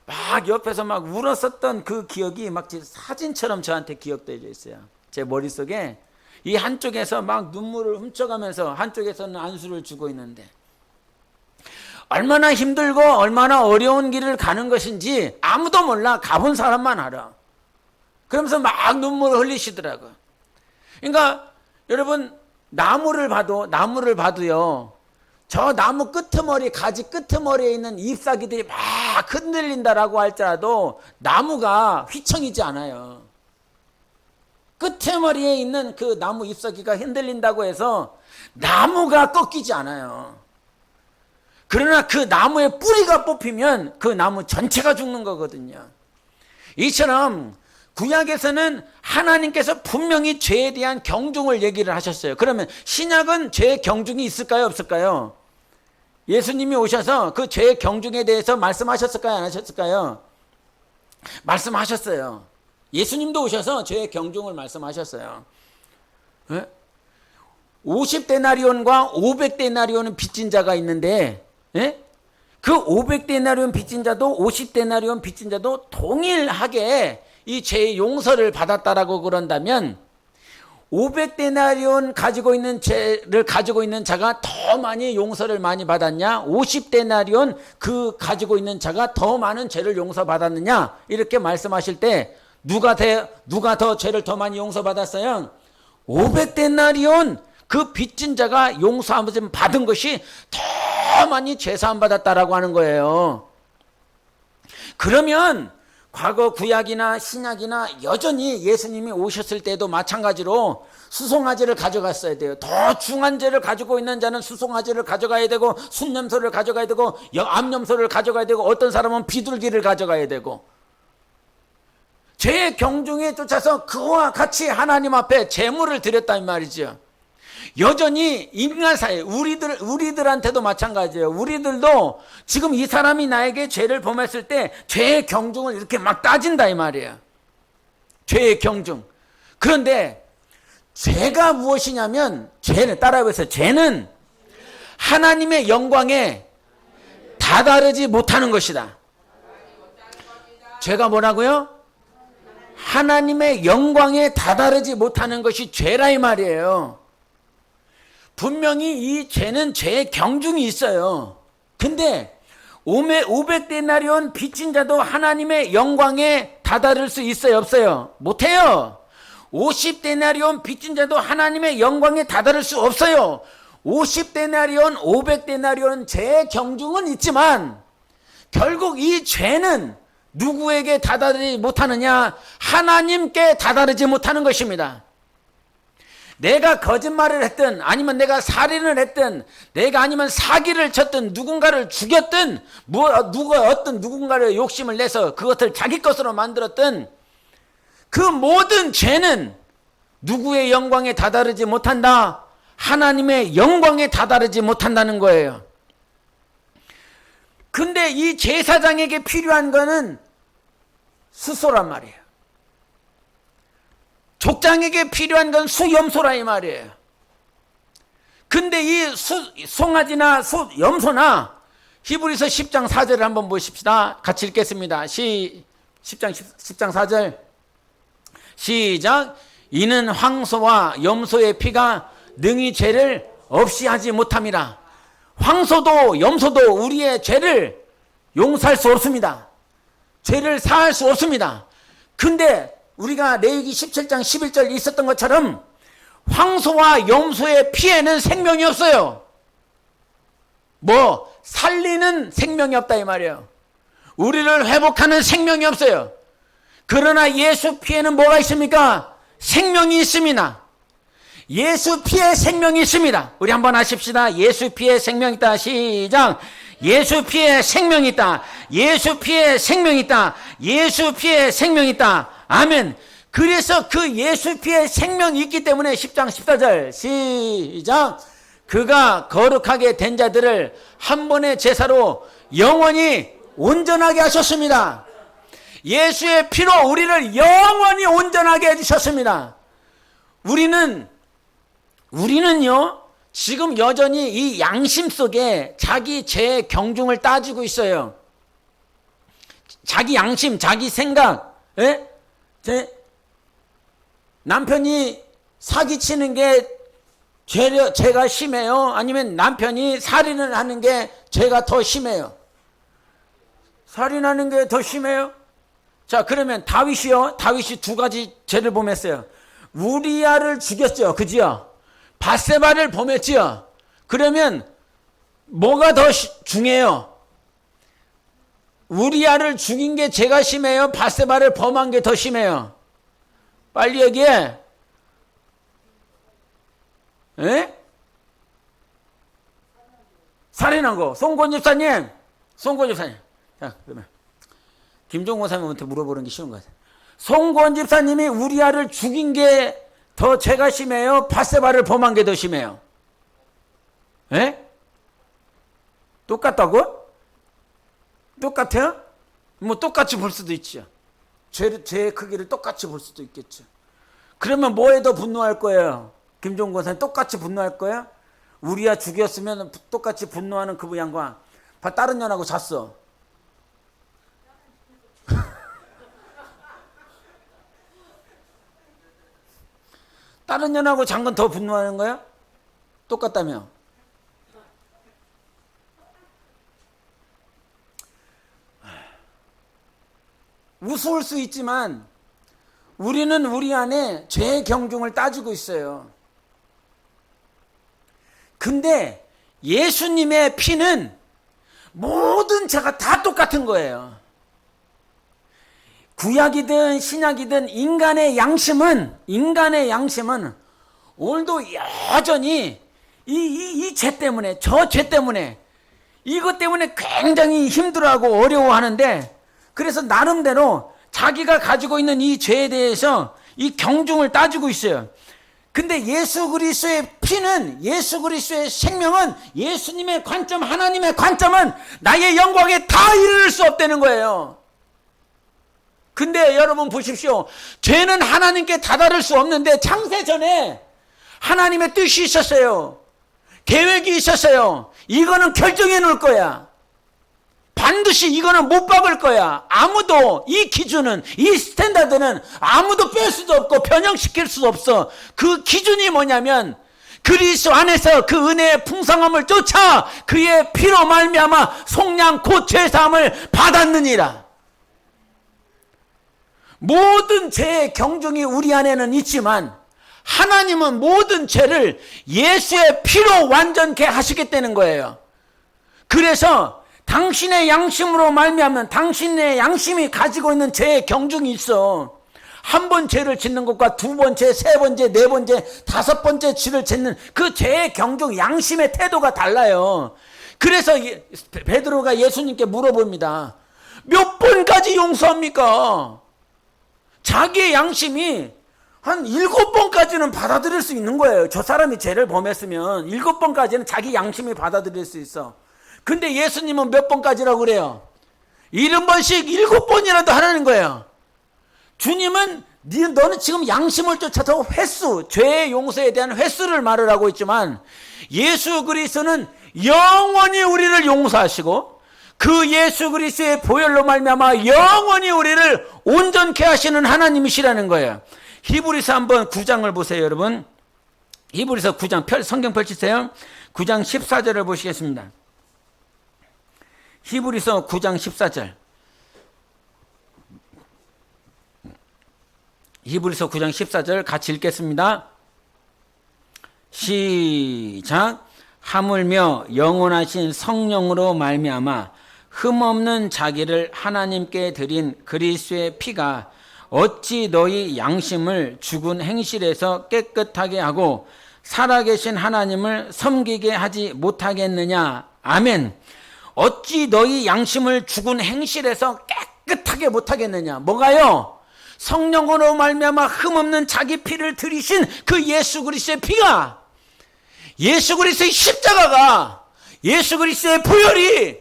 막 옆에서 막 울었었던 그 기억이 막 사진처럼 저한테 기억되어 있어요. 제 머릿속에 이 한쪽에서 막 눈물을 훔쳐가면서 한쪽에서는 안수를 주고 있는데, 얼마나 힘들고 얼마나 어려운 길을 가는 것인지 아무도 몰라. 가본 사람만 알아. 그러면서 막 눈물을 흘리시더라고요. 그러니까 여러분, 나무를 봐도요, 저 나무 끄트머리, 가지 끄트머리에 있는 잎사귀들이 막 흔들린다라고 할지라도 나무가 휘청이지 않아요. 끄트머리에 있는 그 나무 잎사귀가 흔들린다고 해서 나무가 꺾이지 않아요. 그러나 그 나무의 뿌리가 뽑히면 그 나무 전체가 죽는 거거든요. 이처럼 구약에서는 하나님께서 분명히 죄에 대한 경중을 얘기를 하셨어요. 그러면 신약은 죄의 경중이 있을까요, 없을까요? 예수님이 오셔서 그 죄의 경중에 대해서 말씀하셨을까요, 안 하셨을까요? 말씀하셨어요. 예수님도 오셔서 죄의 경중을 말씀하셨어요. 50데나리온과 500데나리온은 빚진 자가 있는데, 그 500데나리온 빚진 자도 50데나리온 빚진 자도 동일하게 이 죄의 용서를 받았다라고 그런다면, 500데나리온 가지고 있는 죄를 가지고 있는 자가 더 많이 용서를 많이 받았냐, 50데나리온 그 가지고 있는 자가 더 많은 죄를 용서받았느냐, 이렇게 말씀하실 때 누가 더 죄를 더 많이 용서받았어요? 500데나리온 그 빚진 자가 용서함을 받은 것이 더 많이 죄사함 받았다라고 하는 거예요. 그러면 과거 구약이나 신약이나 여전히 예수님이 오셨을 때도 마찬가지로 수송아지를 가져갔어야 돼요. 더 중한 죄를 가지고 있는 자는 수송아지를 가져가야 되고, 순염소를 가져가야 되고, 암염소를 가져가야 되고, 어떤 사람은 비둘기를 가져가야 되고, 죄의 경중에 쫓아서 그와 같이 하나님 앞에 제물을 드렸단 말이죠. 여전히 인간사회, 우리들한테도 마찬가지예요. 우리들도 지금 이 사람이 나에게 죄를 범했을 때 죄의 경중을 이렇게 막 따진다 이 말이에요. 죄의 경중. 그런데 죄가 무엇이냐면, 죄는 하나님의 영광에 다다르지 못하는 것이다. 죄가 뭐라고요? 하나님의 영광에 다다르지 못하는 것이 죄라 이 말이에요. 분명히 이 죄는 죄의 경중이 있어요. 근데 500데나리온 빚진 자도 하나님의 영광에 다다를 수 있어요, 없어요? 못해요. 50데나리온 빚진 자도 하나님의 영광에 다다를 수 없어요. 50데나리온, 500데나리온 죄의 경중은 있지만 결국 이 죄는 누구에게 다다르지 못하느냐? 하나님께 다다르지 못하는 것입니다. 내가 거짓말을 했든, 아니면 내가 살인을 했든, 내가 아니면 사기를 쳤든, 누군가를 죽였든, 어떤 누군가를 욕심을 내서 그것을 자기 것으로 만들었든, 그 모든 죄는 누구의 영광에 다다르지 못한다? 하나님의 영광에 다다르지 못한다는 거예요. 근데 이 제사장에게 필요한 거는 수소란 말이에요. 족장에게 필요한 건 수염소라 이 말이에요. 근데 이 송아지나 염소나 히브리서 10장 4절을 한번 보십시다. 같이 읽겠습니다. 10장 4절 시작. 이는 황소와 염소의 피가 능히 죄를 없이 하지 못함이라. 황소도 염소도 우리의 죄를 용서할 수 없습니다. 죄를 사할 수 없습니다. 근데 우리가 레위기 17장 11절 있었던 것처럼 황소와 염소의 피에는 생명이 없어요. 뭐 살리는 생명이 없다 이 말이에요. 우리를 회복하는 생명이 없어요. 그러나 예수 피에는 뭐가 있습니까? 생명이 있습니다. 예수 피에 생명이 있습니다. 우리 한번 하십시다. 예수 피에 생명이 있다. 시작. 예수 피에 생명이 있다. 예수 피에 생명이 있다. 예수 피에 생명이 있다. 아멘. 그래서 그 예수 피에 생명이 있기 때문에 10장 14절 시작. 그가 거룩하게 된 자들을 한 번의 제사로 영원히 온전하게 하셨습니다. 예수의 피로 우리를 영원히 온전하게 해주셨습니다. 우리는요 지금 여전히 이 양심 속에 자기 죄의 경중을 따지고 있어요. 자기 양심, 자기 생각. 남편이 사기치는 게 죄가 심해요? 아니면 남편이 살인을 하는 게 죄가 더 심해요? 살인하는 게 더 심해요? 자, 그러면 다윗이 두 가지 죄를 범했어요. 우리아를 죽였죠. 그지요? 밧세바를 범했지요. 그러면 뭐가 더 중해요? 우리아를 죽인 게 죄가 심해요? 밧세바를 범한 게 더 심해요? 빨리 얘기해. 에? 살인한 거. 송권 집사님. 자, 그러면 김종호 사님한테 물어보는 게 쉬운 것 같아요. 송권 집사님이 우리아를 죽인 게 더 죄가 심해요? 밧세바를 범한 게 더 심해요? 에? 똑같다고? 똑같아요? 뭐 똑같이 볼 수도 있죠. 죄의 크기를 똑같이 볼 수도 있겠죠. 그러면 뭐에 더 분노할 거예요? 김종건 사님 똑같이 분노할 거예요? 우리야 죽였으면 똑같이 분노하는 그 양반. 다른 년하고 잤어. 다른 년하고 잔 건 더 분노하는 거야? 똑같다며. 우스울 수 있지만 우리는 우리 안에 죄의 경중을 따지고 있어요. 근데 예수님의 피는 모든 죄가 다 똑같은 거예요. 구약이든 신약이든 인간의 양심은 오늘도 여전히 이 죄 때문에, 저 죄 때문에, 이것 때문에 굉장히 힘들어하고 어려워하는데, 그래서 나름대로 자기가 가지고 있는 이 죄에 대해서 이 경중을 따지고 있어요. 근데 예수 그리스도의 피는, 예수 그리스도의 생명은, 예수님의 관점, 하나님의 관점은 나의 영광에 다 이를 수 없다는 거예요. 근데 여러분 보십시오. 죄는 하나님께 다다를 수 없는데 창세 전에 하나님의 뜻이 있었어요. 계획이 있었어요. 이거는 결정해 놓을 거야. 반드시 이거는 못 박을 거야. 아무도 이 기준은, 이 스탠다드는 아무도 뺄 수도 없고 변형시킬 수도 없어. 그 기준이 뭐냐면 그리스도 안에서 그 은혜의 풍성함을 쫓아 그의 피로 말미암아 속량 곧 죄사함을 받았느니라. 모든 죄의 경중이 우리 안에는 있지만 하나님은 모든 죄를 예수의 피로 완전케 하시겠다는 거예요. 그래서 당신의 양심으로 말미암는, 당신의 양심이 가지고 있는 죄의 경중이 있어. 한 번 죄를 짓는 것과 두 번째, 세 번째, 네 번째, 다섯 번째 죄를 짓는 그 죄의 경중, 양심의 태도가 달라요. 그래서 베드로가 예수님께 물어봅니다. 몇 번까지 용서합니까? 자기의 양심이 한 7번까지는 받아들일 수 있는 거예요. 저 사람이 죄를 범했으면 7번까지는 자기 양심이 받아들일 수 있어. 근데 예수님은 몇 번까지라고 그래요? 70번씩 7번이라도 하라는 거예요. 주님은 너는 지금 양심을 쫓아서 횟수, 죄의 용서에 대한 횟수를 말을 하고 있지만 예수 그리스도는 영원히 우리를 용서하시고 그 예수 그리스도의 보혈로 말미암아 영원히 우리를 온전케 하시는 하나님이시라는 거예요. 히브리서 한번 9장을 보세요, 여러분. 히브리서 9장, 성경 펼치세요. 9장 14절을 보시겠습니다. 히브리서 9장 14절. 히브리서 9장 14절 같이 읽겠습니다. 시작. 하물며 영원하신 성령으로 말미암아 흠없는 자기를 하나님께 드린 그리스도의 피가 어찌 너희 양심을 죽은 행실에서 깨끗하게 하고 살아계신 하나님을 섬기게 하지 못하겠느냐. 아멘. 어찌 너희 양심을 죽은 행실에서 깨끗하게 못하겠느냐. 뭐가요? 성령으로 말미암아 흠없는 자기 피를 들이신 그 예수 그리스도의 피가, 예수 그리스도의 십자가가, 예수 그리스도의 보혈이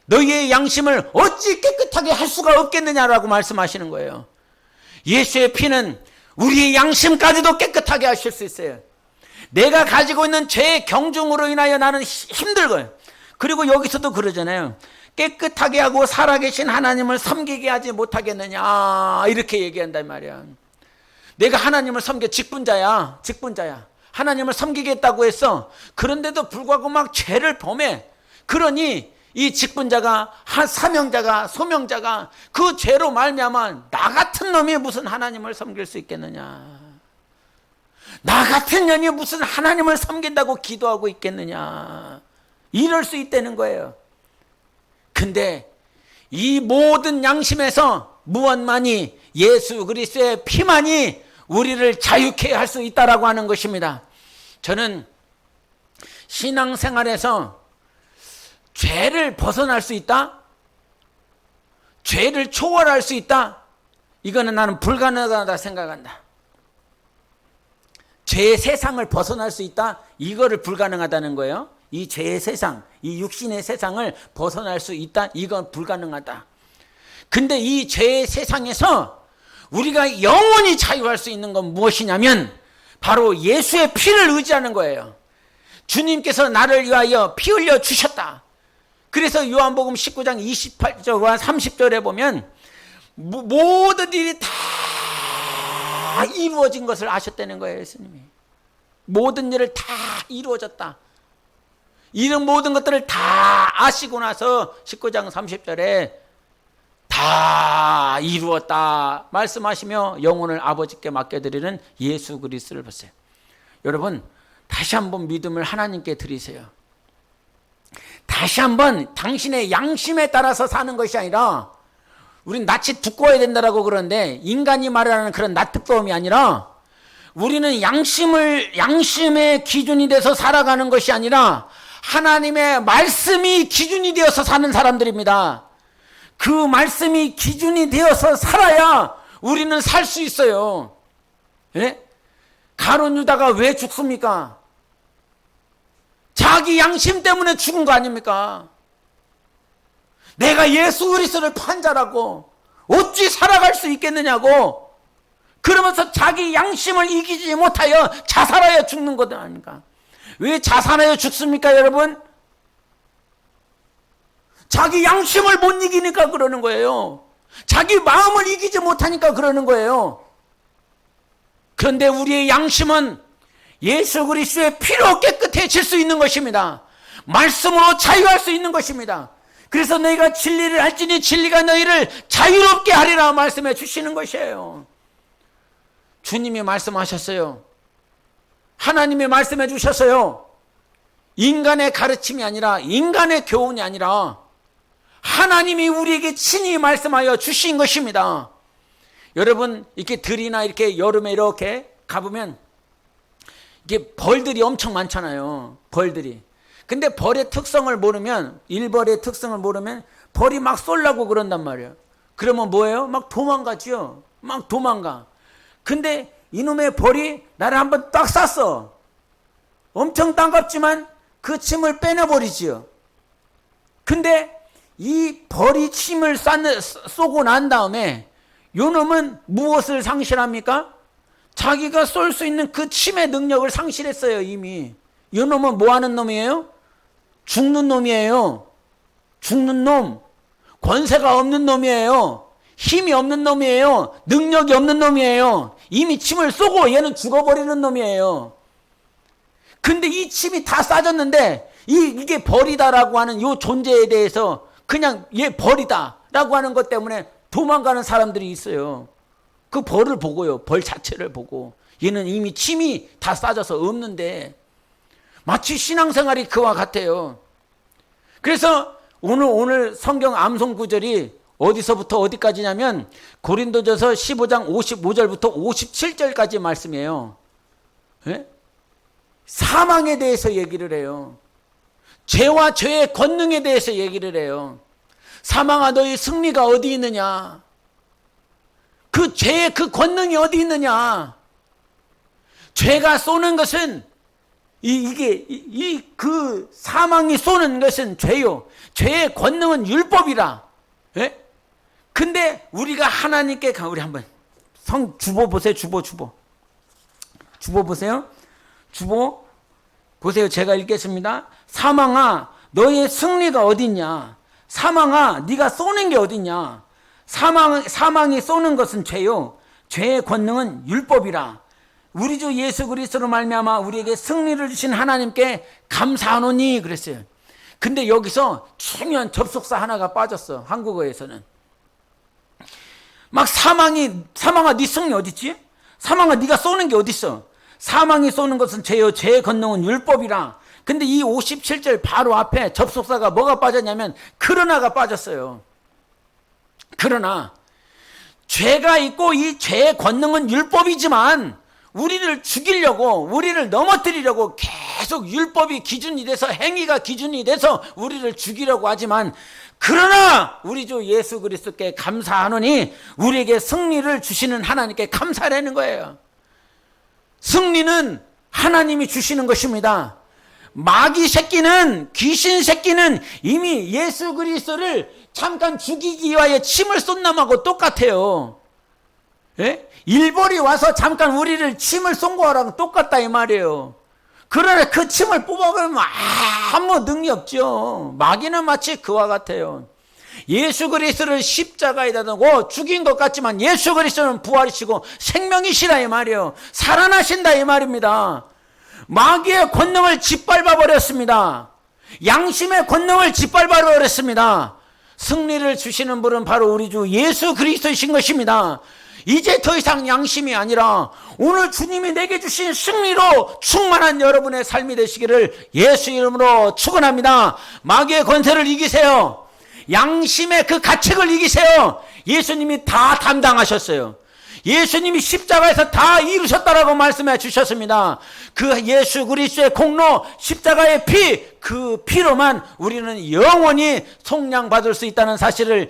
너희의 양심을 어찌 깨끗하게 할 수가 없겠느냐라고 말씀하시는 거예요. 예수의 피는 우리의 양심까지도 깨끗하게 하실 수 있어요. 내가 가지고 있는 죄의 경중으로 인하여 나는 힘들고요. 그리고 여기서도 그러잖아요. 깨끗하게 하고 살아계신 하나님을 섬기게 하지 못하겠느냐, 이렇게 얘기한단 말이야. 내가 하나님을 섬겨, 직분자야. 하나님을 섬기겠다고 했어. 그런데도 불구하고 막 죄를 범해. 그러니 이 직분자가, 사명자가, 소명자가 그 죄로 말미암아 나 같은 놈이 무슨 하나님을 섬길 수 있겠느냐. 나 같은 년이 무슨 하나님을 섬긴다고 기도하고 있겠느냐. 이럴 수 있다는 거예요. 근데 이 모든 양심에서 무엇만이, 예수 그리스도의 피만이 우리를 자유케 할 수 있다라고 하는 것입니다. 저는 신앙생활에서 죄를 벗어날 수 있다? 죄를 초월할 수 있다? 이거는 나는 불가능하다 생각한다. 죄의 세상을 벗어날 수 있다? 이거를 불가능하다는 거예요. 이 죄의 세상, 이 육신의 세상을 벗어날 수 있다? 이건 불가능하다. 근데 이 죄의 세상에서 우리가 영원히 자유할 수 있는 건 무엇이냐면 바로 예수의 피를 의지하는 거예요. 주님께서 나를 위하여 피 흘려 주셨다. 그래서 요한복음 19장 28절과 30절에 보면 모든 일이 다 이루어진 것을 아셨다는 거예요. 예수님이 모든 일을 다 이루어졌다. 이런 모든 것들을 다 아시고 나서 19장 30절에 다 이루었다 말씀하시며 영혼을 아버지께 맡겨드리는 예수 그리스도를 보세요. 여러분, 다시 한번 믿음을 하나님께 드리세요. 다시 한번 당신의 양심에 따라서 사는 것이 아니라, 우린 낯이 두꺼워야 된다라고 그러는데 인간이 말하는 그런 낯 두꺼움이 아니라, 우리는 양심의 기준이 돼서 살아가는 것이 아니라 하나님의 말씀이 기준이 되어서 사는 사람들입니다. 그 말씀이 기준이 되어서 살아야 우리는 살 수 있어요. 예? 가룟 유다가 왜 죽습니까? 자기 양심 때문에 죽은 거 아닙니까? 내가 예수 그리스도를 판자라고 어찌 살아갈 수 있겠느냐고, 그러면서 자기 양심을 이기지 못하여 자살하여 죽는 것 아닙니까? 왜 자살하여 죽습니까, 여러분? 자기 양심을 못 이기니까 그러는 거예요. 자기 마음을 이기지 못하니까 그러는 거예요. 그런데 우리의 양심은 예수 그리스도의 피로 깨끗해질 수 있는 것입니다. 말씀으로 자유할 수 있는 것입니다. 그래서 너희가 진리를 알지니 진리가 너희를 자유롭게 하리라 말씀해 주시는 것이에요. 주님이 말씀하셨어요. 하나님이 말씀해 주셨어요. 인간의 가르침이 아니라, 인간의 교훈이 아니라 하나님이 우리에게 친히 말씀하여 주신 것입니다. 여러분, 이렇게 들이나 이렇게 여름에 이렇게 가보면 이게 벌들이 엄청 많잖아요. 벌들이. 근데 벌의 특성을 모르면, 일벌의 특성을 모르면 벌이 막 쏠라고 그런단 말이에요. 그러면 뭐예요? 막 도망가죠. 막 도망가. 근데 이놈의 벌이 나를 한번 딱 쐈어. 엄청 따갑지만 그 침을 빼내버리지요. 근데 이 벌이 침을 쏘고 난 다음에 요놈은 무엇을 상실합니까? 자기가 쏠 수 있는 그 침의 능력을 상실했어요, 이미. 요놈은 뭐 하는 놈이에요? 죽는 놈이에요. 죽는 놈. 권세가 없는 놈이에요. 힘이 없는 놈이에요. 능력이 없는 놈이에요. 이미 침을 쏘고 얘는 죽어버리는 놈이에요. 근데 이 침이 다 싸졌는데 이게 벌이다라고 하는 이 존재에 대해서 그냥 얘 벌이다라고 하는 것 때문에 도망가는 사람들이 있어요. 그 벌을 보고요. 벌 자체를 보고. 얘는 이미 침이 다 싸져서 없는데 마치 신앙생활이 그와 같아요. 그래서 오늘 성경 암송 구절이 어디서부터 어디까지냐면 고린도전서 15장 55절부터 57절까지 말씀이에요. 예? 사망에 대해서 얘기를 해요. 죄와 죄의 권능에 대해서 얘기를 해요. 사망아 너희 승리가 어디 있느냐? 그 죄의 그 권능이 어디 있느냐? 죄가 쏘는 것은 그 사망이 쏘는 것은 죄요. 죄의 권능은 율법이라. 예? 근데 우리가 하나님께 우리 한번 주보 보세요. 주보 보세요. 주보 보세요. 제가 읽겠습니다. 사망아 너의 승리가 어딨냐? 사망아 네가 쏘는 게 어딨냐? 사망이 쏘는 것은 죄요. 죄의 권능은 율법이라. 우리 주 예수 그리스도로 말미암아 우리에게 승리를 주신 하나님께 감사하노니 그랬어요. 근데 여기서 중요한 접속사 하나가 빠졌어. 한국어에서는 막 사망아 네 승리 어딨지? 사망아 네가 쏘는 게 어딨어? 사망이 쏘는 것은 죄요 죄의 권능은 율법이라. 근데 이 57절 바로 앞에 접속사가 뭐가 빠졌냐면 그러나가 빠졌어요. 그러나 죄가 있고 이 죄의 권능은 율법이지만 우리를 죽이려고 우리를 넘어뜨리려고 계속 율법이 기준이 돼서 행위가 기준이 돼서 우리를 죽이려고 하지만 그러나 우리 주 예수 그리스도께 감사하노니 우리에게 승리를 주시는 하나님께 감사하라는 거예요. 승리는 하나님이 주시는 것입니다. 마귀 새끼는 귀신 새끼는 이미 예수 그리스도를 잠깐 죽이기 위하여 침을 쏜 놈하고 똑같아요. 예? 일벌이 와서 잠깐 우리를 침을 쏜 거랑 똑같다 이 말이에요. 그러나 그 침을 뽑아버리면 아무 능이 없죠. 마귀는 마치 그와 같아요. 예수 그리스도를 십자가에다 두고 죽인 것 같지만 예수 그리스도는 부활이시고 생명이시라 이 말이에요. 살아나신다 이 말입니다. 마귀의 권능을 짓밟아 버렸습니다. 양심의 권능을 짓밟아 버렸습니다. 승리를 주시는 분은 바로 우리 주 예수 그리스도이신 것입니다. 이제 더 이상 양심이 아니라 오늘 주님이 내게 주신 승리로 충만한 여러분의 삶이 되시기를 예수 이름으로 축원합니다. 마귀의 권세를 이기세요. 양심의 그 가책을 이기세요. 예수님이 다 담당하셨어요. 예수님이 십자가에서 다 이루셨다라고 말씀해 주셨습니다. 그 예수 그리스도의 공로 십자가의 피, 그 피로만 우리는 영원히 속량받을 수 있다는 사실을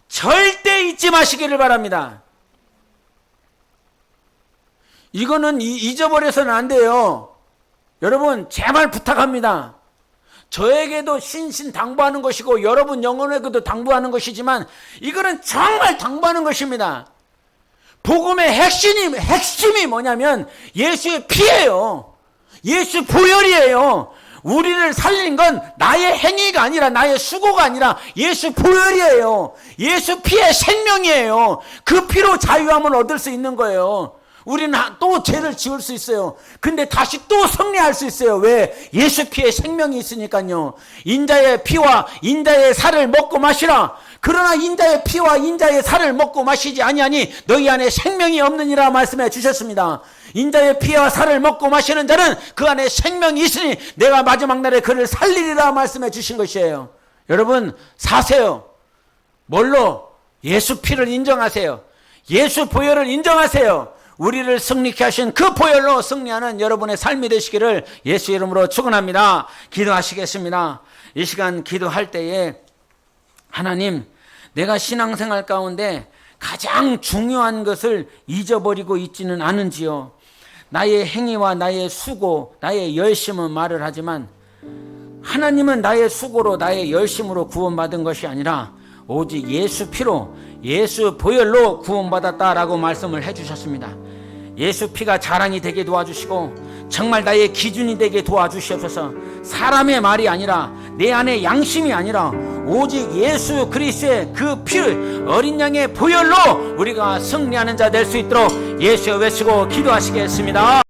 절대 잊지 마시기를 바랍니다. 이거는 잊어버려서는 안 돼요. 여러분 제발 부탁합니다. 저에게도 신신당부하는 것이고 여러분 영혼에게도 당부하는 것이지만 이거는 정말 당부하는 것입니다. 복음의 핵심이 뭐냐면 예수의 피예요. 예수 보혈이에요. 우리를 살린 건 나의 행위가 아니라 나의 수고가 아니라 예수 보혈이에요. 예수 피의 생명이에요. 그 피로 자유함을 얻을 수 있는 거예요. 우리는 또 죄를 지을 수 있어요. 근데 다시 또 승리할 수 있어요. 왜? 예수 피에 생명이 있으니까요. 인자의 피와 인자의 살을 먹고 마시라. 그러나 인자의 피와 인자의 살을 먹고 마시지 아니하니 너희 안에 생명이 없느니라 말씀해 주셨습니다. 인자의 피와 살을 먹고 마시는 자는 그 안에 생명이 있으니 내가 마지막 날에 그를 살리리라 말씀해 주신 것이에요. 여러분 사세요. 뭘로? 예수 피를 인정하세요. 예수 보혈을 인정하세요. 우리를 승리케 하신 그 보혈로 승리하는 여러분의 삶이 되시기를 예수 이름으로 축원합니다. 기도하시겠습니다. 이 시간 기도할 때에 하나님, 내가 신앙생활 가운데 가장 중요한 것을 잊어버리고 있지는 않은지요. 나의 행위와 나의 수고, 나의 열심은 말을 하지만 하나님은 나의 수고로 나의 열심으로 구원받은 것이 아니라 오직 예수 피로 예수 보혈로 구원받았다라고 말씀을 해주셨습니다. 예수 피가 자랑이 되게 도와주시고 정말 나의 기준이 되게 도와주시옵소서. 사람의 말이 아니라 내 안에 양심이 아니라 오직 예수 그리스도의 그 피, 어린 양의 보혈로 우리가 승리하는 자 될 수 있도록 예수여 외치고 기도하시겠습니다.